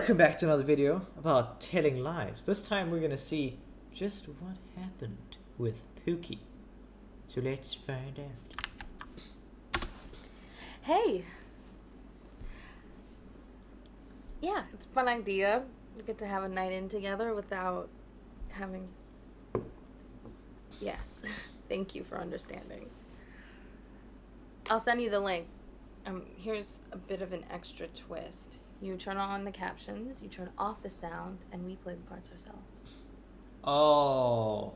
Welcome back to another video about telling lies. This time we're gonna see just what happened with Pookie. So let's find out. Hey. Yeah, it's a fun idea. We get to have a night in together without having... Yes. Thank you for understanding. I'll send you the link. Here's a bit of an extra twist. You turn on the captions, you turn off the sound, and we play the parts ourselves. Oh,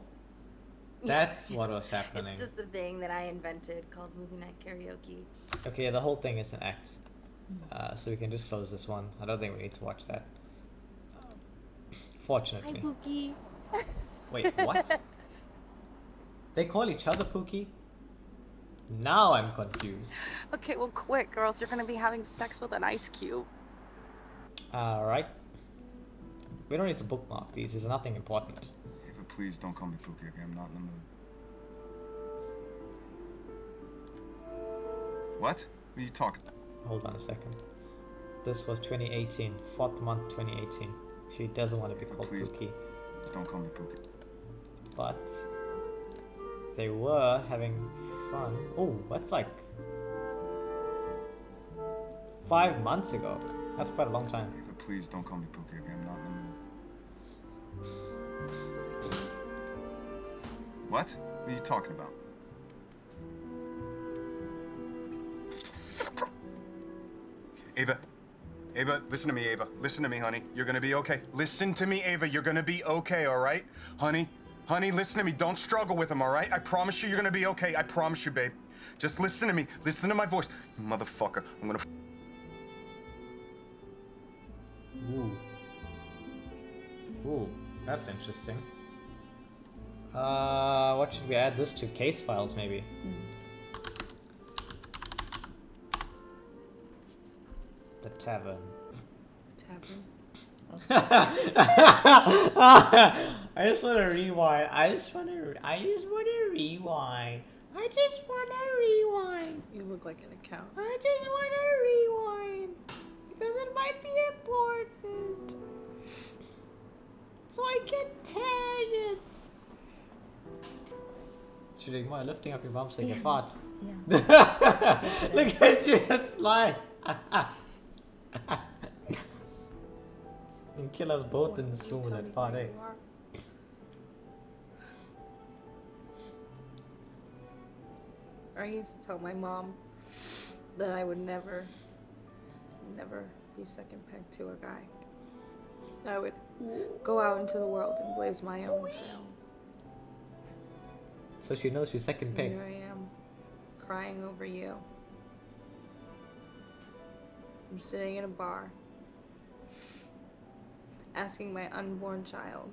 that's what was happening. It's just a thing that I invented called Movie Night Karaoke. Okay, the whole thing is an act. So we can just close this one. I don't think we need to watch that. Fortunately. Hi, Pookie. Wait, what? They call each other Pookie? Now I'm confused. Okay, well, quick, girls. You're gonna be having sex with an ice cube. Alright. We don't need to bookmark these. There's nothing important. Ava, please don't call me Pookie, okay? I'm not in the mood. What? What are you talking? Hold on a second. This was 2018. 4th month 2018. She doesn't want to be called Please. Pookie. Don't call me Pookie. But they were having fun. Oh, that's like 5 months ago. That's quite a long time. Ava, please don't call me Pookie, okay? I'm not in the mood. What? What are you talking about? Ava, listen to me, Ava. Listen to me, honey. You're gonna be okay. Listen to me, Ava. You're gonna be okay, all right? Honey, listen to me. Don't struggle with him, all right? I promise you you're gonna be okay. I promise you, babe. Just listen to me. Listen to my voice. You motherfucker. I'm gonna... Ooh. Ooh, that's interesting. What should we add this to? Case files, maybe? The tavern. I just want to rewind. I just want to rewind. You look like an account. I just want to rewind. Because it might be important. So I can tag it. Should you mind lifting up your bum so you can fart? Yeah. Look at you slide. You can kill us both in this room with that fart, eh? I used to tell my mom that I would never be second pegged to a guy. I would go out into the world and blaze my own trail. So she knows she's second And peg. here I am, crying over you. I'm sitting in a bar, asking my unborn child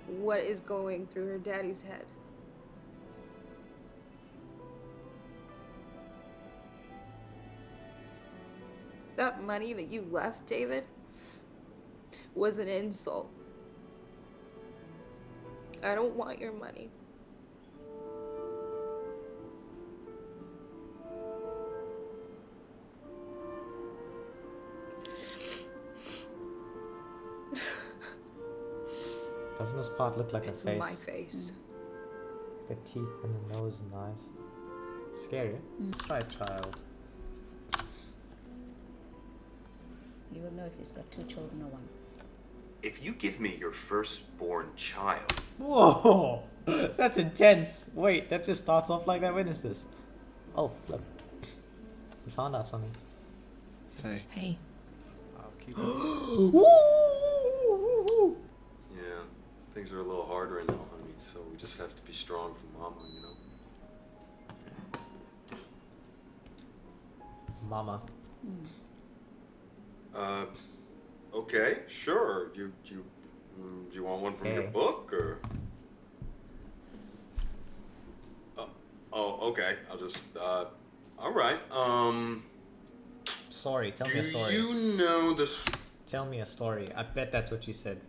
what is going through her daddy's head. That money that you left, David, was an insult. I don't want your money. Doesn't this part look like It's a face? my face. The teeth and the nose and eyes. Scary. Let's try a child. You will know if he's got 2 children or 1. If you give me your firstborn child, Whoa! That's intense. Wait, that just starts off like that? When is this? Oh, flip. We found out something. Hey, Hey. I'll keep Woo! yeah, things are a little hard right now, honey, so we just have to be strong for Mama, you know? Mama. Okay, sure. Do you want one from your Hey. book, or? Oh, okay. I'll just, all right. Story. Tell me a Do story. you know the Tell me a story. I bet that's what you said.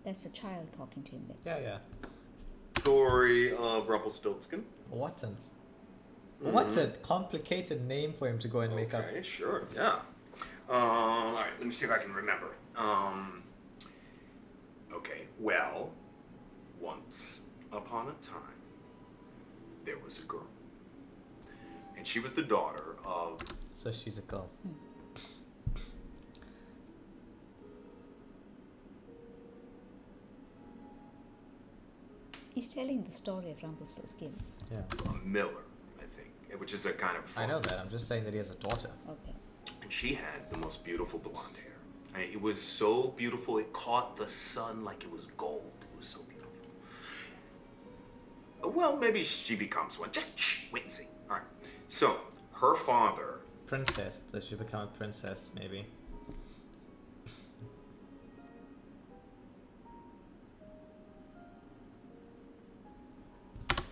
That's a child talking to him then. Yeah. story of Rumpelstiltskin? What a complicated name for him to go and make up. Okay, sure, yeah. All right, let me see if I can remember. Okay, well, once upon a time, there was a girl. And she was the daughter of... So she's a girl. He's telling the story of Rumpelstiltskin. Yeah. a miller, I think, which is a kind of... I know that. I'm just saying that he has a daughter. Okay. And she had the most beautiful blonde hair. I mean, it was so beautiful, it caught the sun like it was gold. It was so beautiful. Well, maybe she becomes one. Just wait and see. All right. So, her father... Princess. Does she become a princess, maybe?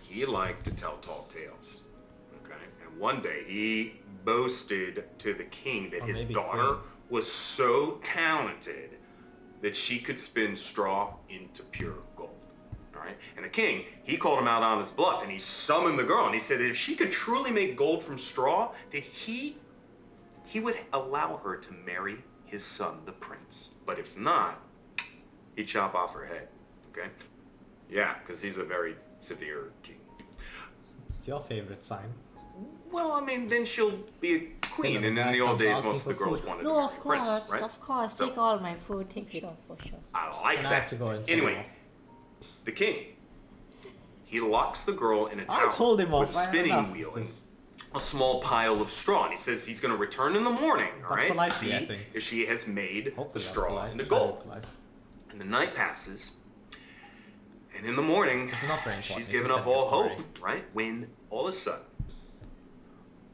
He liked to tell tall tales. Okay? And one day, he boasted to the king that Or his maybe daughter queen. was so talented that she could spin straw into pure gold. All right? And the king, he called him out on his bluff, and he summoned the girl, and he said that if she could truly make gold from straw, that he would allow her to marry his son, the prince. But if not, he'd chop off her head. Okay? Yeah, because he's a very severe king. It's your favorite sign. Well, I mean, then she'll be a queen, and in the old days, most of the girls wanted to No, marry of a prince, course, right? of course. So- Take all my food. Take it. Sure, for sure. I like And that. I have to go and take anyway, him off. the king, he locks the girl in a I tower told him with off. a I had spinning enough of wheel and this. a small pile of straw, and he says he's going to return in the morning, all But right, to politely, I see think. if she has made Hopefully the that's straw polite. into Very gold. polite. And the night passes, and in the morning, It's not very important. she's It's given just up telling a all story. hope, right? When all of a sudden,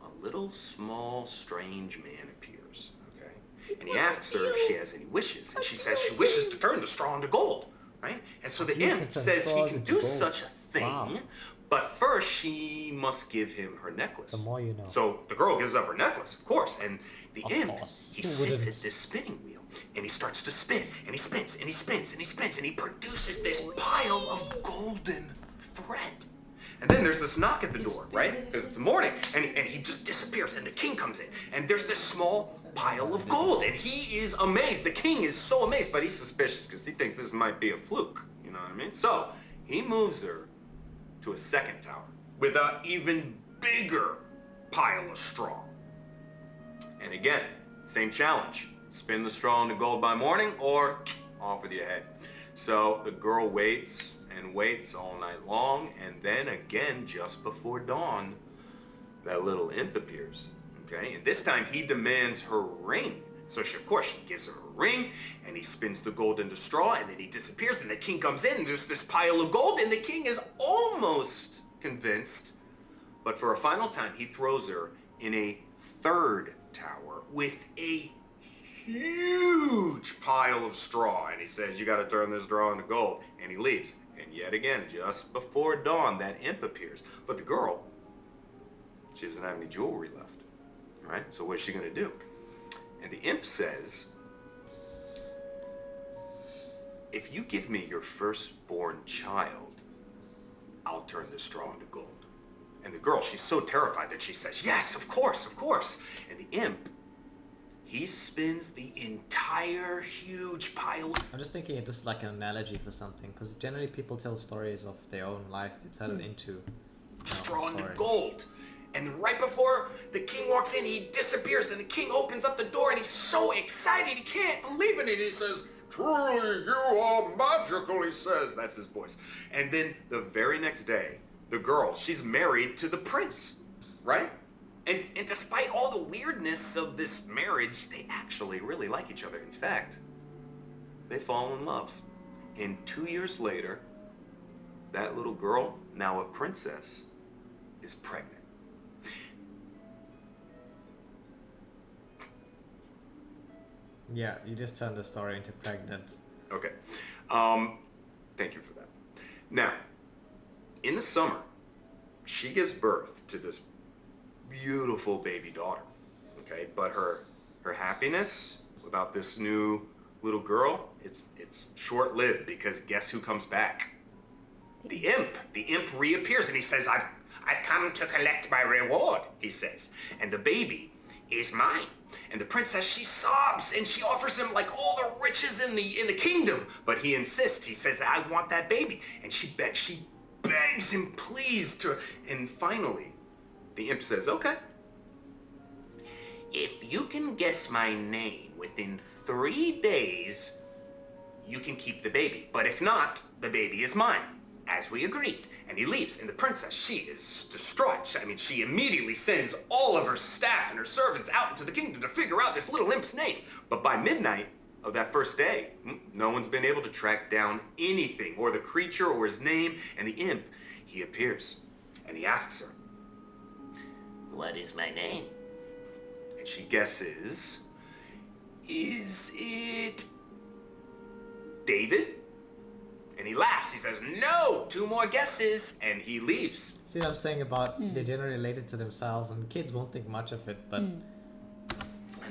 a little small strange man appears, okay? And he asks her if she has any wishes, and she says she wishes to turn the straw into gold, right? And so the Dude can imp turn says he straws can into do gold. such a thing, Wow. but first she must give him her necklace. The more you know. So the girl gives up her necklace, of course, and the Of imp, course. he Who sits wouldn't? at this spinning wheel, and he starts to spin, and he spins, and he spins, and he spins, and he produces this pile of golden thread. And then there's this knock at the door, right? Because it's morning, and he just disappears, and the king comes in, and there's this small pile of gold, and he is amazed. The king is so amazed, but he's suspicious because he thinks this might be a fluke, you know what I mean? So he moves her to a second tower with an even bigger pile of straw. And again, same challenge. Spin the straw into gold by morning or off with your head. So the girl waits and waits all night long, and then again, just before dawn, that little imp appears, okay? And this time he demands her ring. So she, of course, she gives her a ring, and he spins the gold into straw, and then he disappears, and the king comes in, and there's this pile of gold, and the king is almost convinced, but for a final time, he throws her in a third tower with a huge pile of straw, and he says, you gotta turn this straw into gold, and he leaves. And yet again, just before dawn, that imp appears. But the girl, she doesn't have any jewelry left, right? So what's she gonna do? And the imp says, if you give me your firstborn child, I'll turn this straw into gold. And the girl, she's so terrified that she says, yes, of course, of course. And the imp, he spins the entire huge pile. I'm just thinking it just like an analogy for something, because generally people tell stories of their own life. They tell it into Straw a into story. gold. And then right before the king walks in, he disappears, and the king opens up the door, and he's so excited, he can't believe it. He says, truly, you are magical, he says. That's his voice. And then the very next day, the girl, she's married to the prince, right? And despite all the weirdness of this marriage, they actually really like each other. In fact, they fall in love. And 2 years later, that little girl, now a princess, is pregnant. Yeah, you just turned the story into pregnant. Okay. Thank you for that. Now, in the summer, she gives birth to this beautiful baby daughter. Okay, but her happiness about this new little girl, it's short-lived, because guess who comes back? The imp. The imp reappears, and he says, I've come to collect my reward, he says. And the baby, is mine. And the princess, she sobs and she offers him like all the riches in the kingdom. But he insists. He says, I want that baby. And she begs him, please, to. And finally, the imp says, okay. If you can guess my name within 3 days, you can keep the baby. But if not, the baby is mine, as we agreed. And he leaves, and the princess, she is distraught. I mean, she immediately sends all of her staff and her servants out into the kingdom to figure out this little imp's name. But by midnight of that first day, no one's been able to track down anything, or the creature, or his name. And the imp, he appears, and he asks her, what is my name? And she guesses, is it David? And he laughs. He says, no, 2 more guesses. And he leaves. See what I'm saying about they generally relate it to themselves, and kids won't think much of it, but And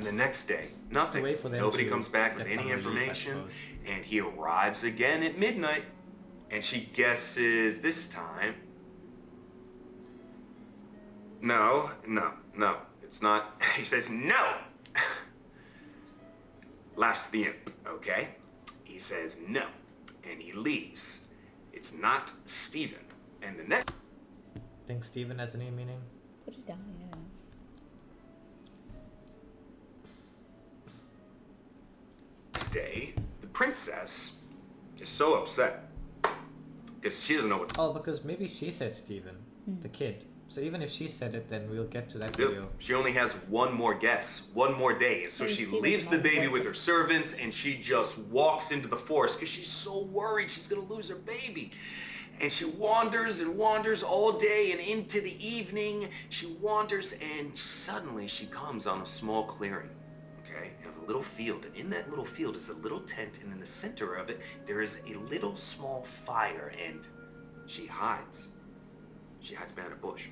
the next day, nothing. way for them Nobody to comes back with get any some relief, I information. suppose. And he arrives again at midnight. And she guesses this time. No. It's not. He says, no. Laughs the imp, okay? He says, no. And he leaves. It's not Stephen. And the next Think Stephen has any meaning? Put it down, yeah. day, the princess is so upset because she doesn't know what Oh, because maybe she said Stephen, the kid. So even if she said it, then we'll get to that to do. video. She only has one more guess, one more day. So Maybe she Stephen's leaves the not baby with perfect. her servants and she just walks into the forest because she's so worried she's gonna lose her baby. And she wanders and wanders all day and into the evening. She wanders and suddenly she comes on a small clearing, okay? And a little field. And in that little field is a little tent. And in the center of it, there is a little small fire. And she hides. She hides behind a bush.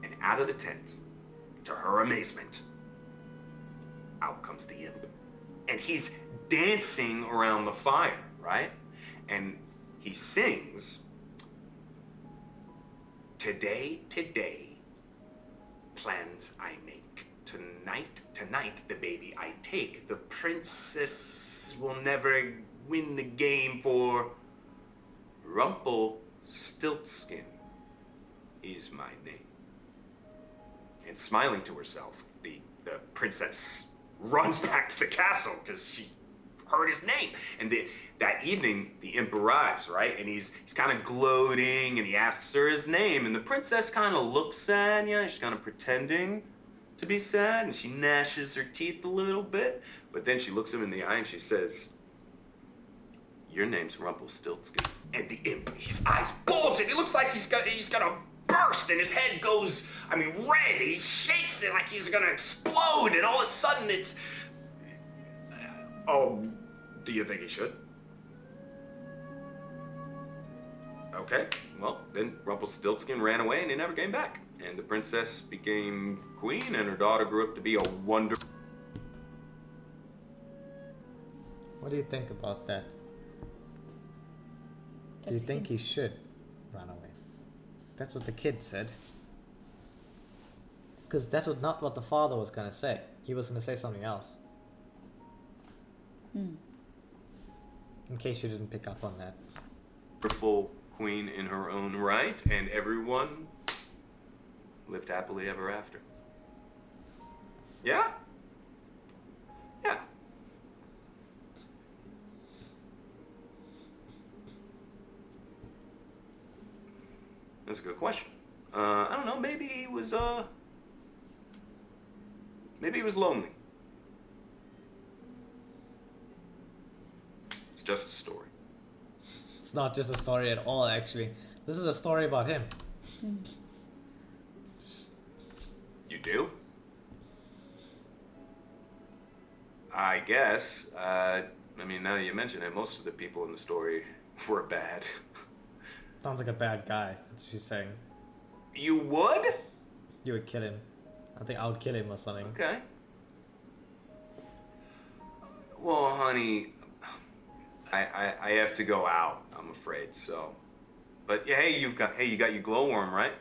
And out of the tent, to her amazement, out comes the imp. And he's dancing around the fire, right? And he sings, today, plans I make. Tonight, the baby I take. The princess will never win the game, for Rumpelstiltskin is my name. And smiling to herself, the princess runs back to the castle because she heard his name. And that evening, the imp arrives, right? And he's kind of gloating, and he asks her his name. And the princess kind of looks sad, yeah, she's kind of pretending to be sad, and she gnashes her teeth a little bit. But then she looks him in the eye and she says, your name's Rumpelstiltskin. And the imp, his eyes bulge, and he looks like he's gonna burst, and his head goes, red. He shakes it like he's gonna explode, and all of a sudden it's... Oh, do you think he should? Okay, well, then Rumpelstiltskin ran away and he never came back. And the princess became queen, and her daughter grew up to be a wonder. What do you think about that? Do you think he should run away? That's what the kid said. Because that was not what the father was gonna say. He was gonna say something else. In case you didn't pick up on that. Wonderful queen in her own right, and everyone lived happily ever after. Yeah? Yeah. That's a good question. I don't know, maybe he was lonely. It's just a story. It's not just a story at all, actually. This is a story about him. You do? I guess. Now that you mention it, most of the people in the story were bad. Sounds like a bad guy. That's what she's saying. You would? You would kill him. I think I would kill him or something. Okay. Well, honey, I have to go out, I'm afraid, so. But yeah, you got your glowworm, right?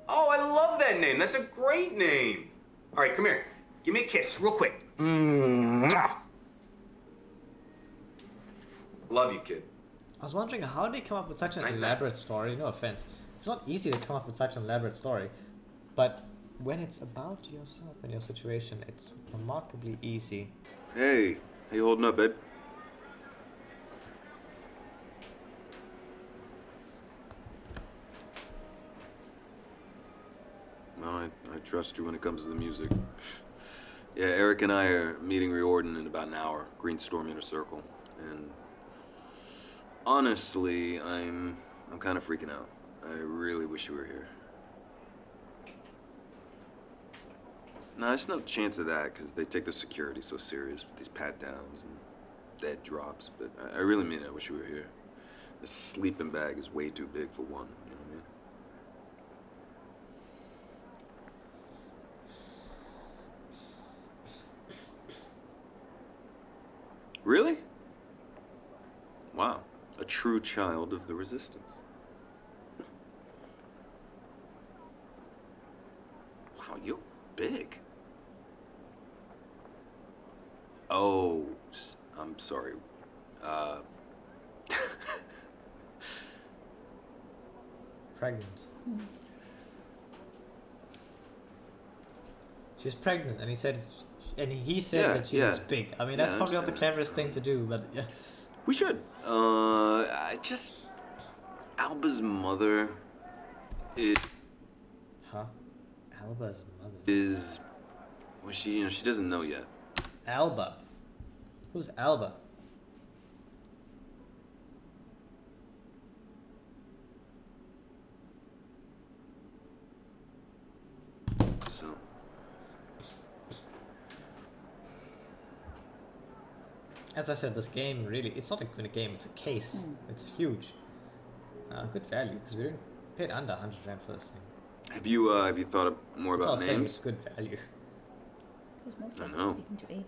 Oh, I love that name. That's a great name. All right, come here. Give me a kiss, real quick. Mwah. Love you, kid. I was wondering how they come up with such an Night, night. elaborate story. No offense. It's not easy to come up with such an elaborate story. But when it's about yourself and your situation, it's remarkably easy. Hey, how you holding up, babe? Well, I trust you when it comes to the music. Yeah, Eric and I are meeting Riordan in about an hour. Greenstorm Inner Circle. And honestly, I'm kind of freaking out. I really wish you were here. No, there's no chance of that because they take the security so serious with these pat downs and dead drops. But I really mean it. I wish you were here. The sleeping bag is way too big for one. You know what I mean? Really? Wow. A true child of the resistance. Wow, you're big. Oh, I'm sorry. Pregnant. She's pregnant, and he said Yeah, that she yeah. was big. I mean, Yeah, that's I probably not the understand. cleverest thing to do, but yeah. We should. Alba's mother Huh? Alba's mother. is, well, she doesn't know yet. Alba. Who's Alba? So, As I said, this game really, it's not a game, it's a case. It's huge. Good value, because we paid under 100 rand for this thing. have you thought more It's all about saying names? it's good value. Who's most I likely know. speaking to Ava?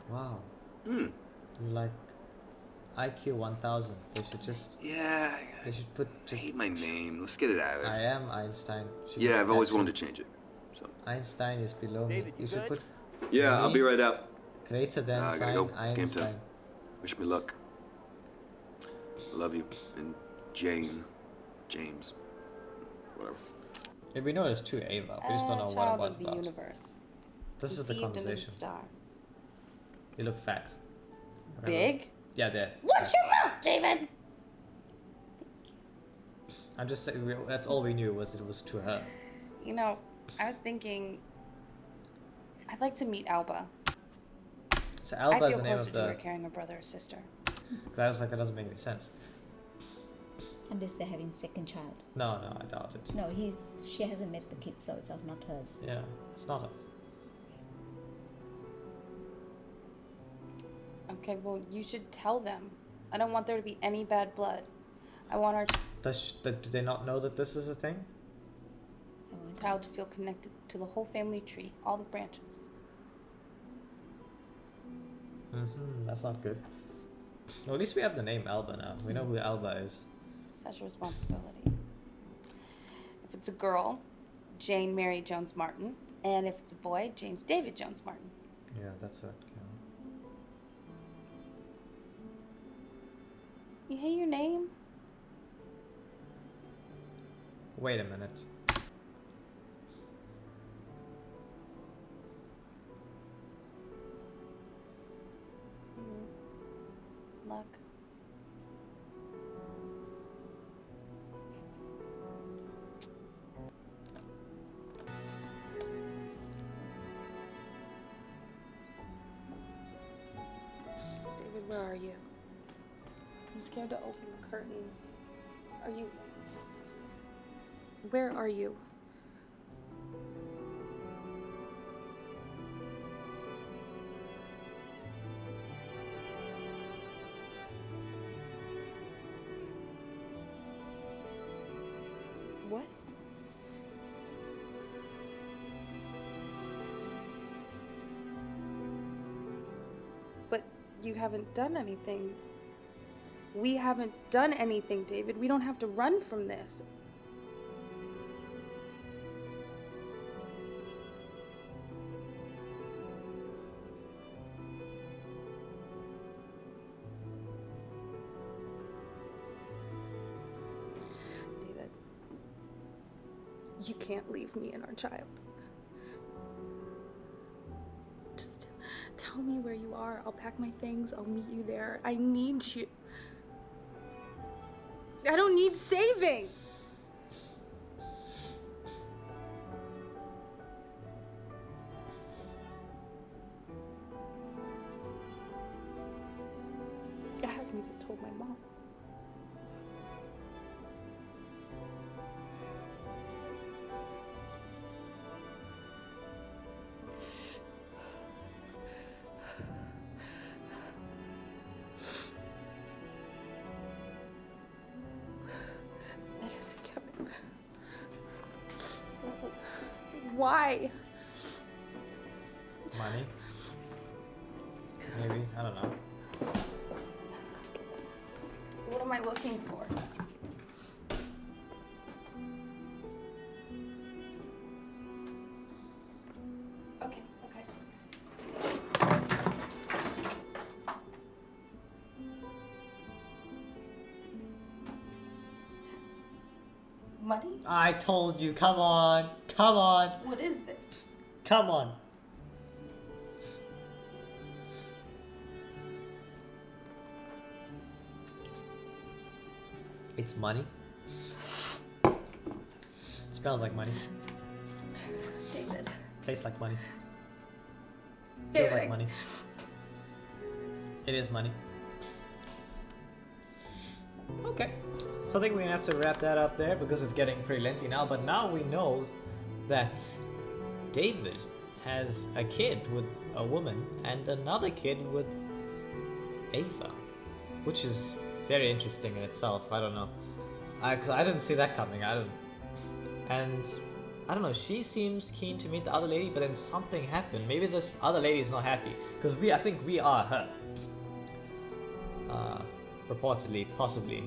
Wow. Hmm. You're like IQ 1000. They should just, Yeah. they should put I just, hate my name. Let's get it out of I there. am Einstein. Should Yeah, be I've always tattooed. wanted to change it. So. Einstein is below me. You should put Yeah, I'll be right out. greater than I gotta sign go. It's game Einstein. time. Wish me luck. Love you. And James. Whatever. Yeah, we know there's two Ava. We just don't know what it Child was of the about. universe. This is the Conceived under conversation. stars. You look fat. Whatever. Big? Yeah, there. Watch your mouth, David! I'm just saying, that's all we knew was that it was to her. You know, I was thinking I'd like to meet Alba. So I Alba is feel the name closer of to her the. carrying a brother or sister. I was like, that doesn't make any sense. Unless they're having second child. No, I doubt it. No, she hasn't met the kid, so it's not hers. Yeah, it's not us. Okay, well, you should tell them. I don't want there to be any bad blood. I want our Do they not know that this is a thing? I wonder. child to feel connected to the whole family tree, all the branches. That's not good. Well, at least we have the name Alba now. We know who Alba is. Such a responsibility. If it's a girl, Jane Mary Jones Martin. And if it's a boy, James David Jones Martin. Yeah, that's it. You hate your name? Wait a minute. Luck. David, where are you? I'm scared to open the curtains. Are you... Where are you? What? But you haven't done anything. We haven't done anything, David. We don't have to run from this. You can't leave me and our child. Just tell me where you are. I'll pack my things. I'll meet you there. I need you. I don't need saving. I haven't even told my mom. That isn't Kevin. Why? Money? Maybe, I don't know. What am I looking for? Okay, okay. Money? I told you, come on, come on, What is this? come on. It's money. It smells like money. David. Tastes like money. Feels David. like money. It is money. Okay. So I think we're gonna have to wrap that up there because it's getting pretty lengthy now. But now we know that David has a kid with a woman and another kid with Ava, which is very interesting in itself. I don't know, because I didn't see that coming. And I don't know. She seems keen to meet the other lady, but then something happened. Maybe this other lady is not happy because I think we are her. Reportedly, possibly,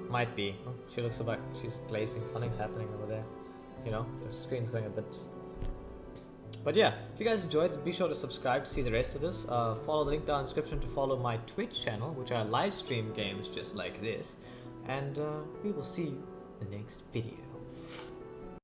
might be. Oh, she looks like she's glazing. Something's happening over there. You know, the screen's going a bit. But yeah, if you guys enjoyed, be sure to subscribe to see the rest of this. Follow the link down in the description to follow my Twitch channel, which I live stream games just like this. And we will see you in the next video.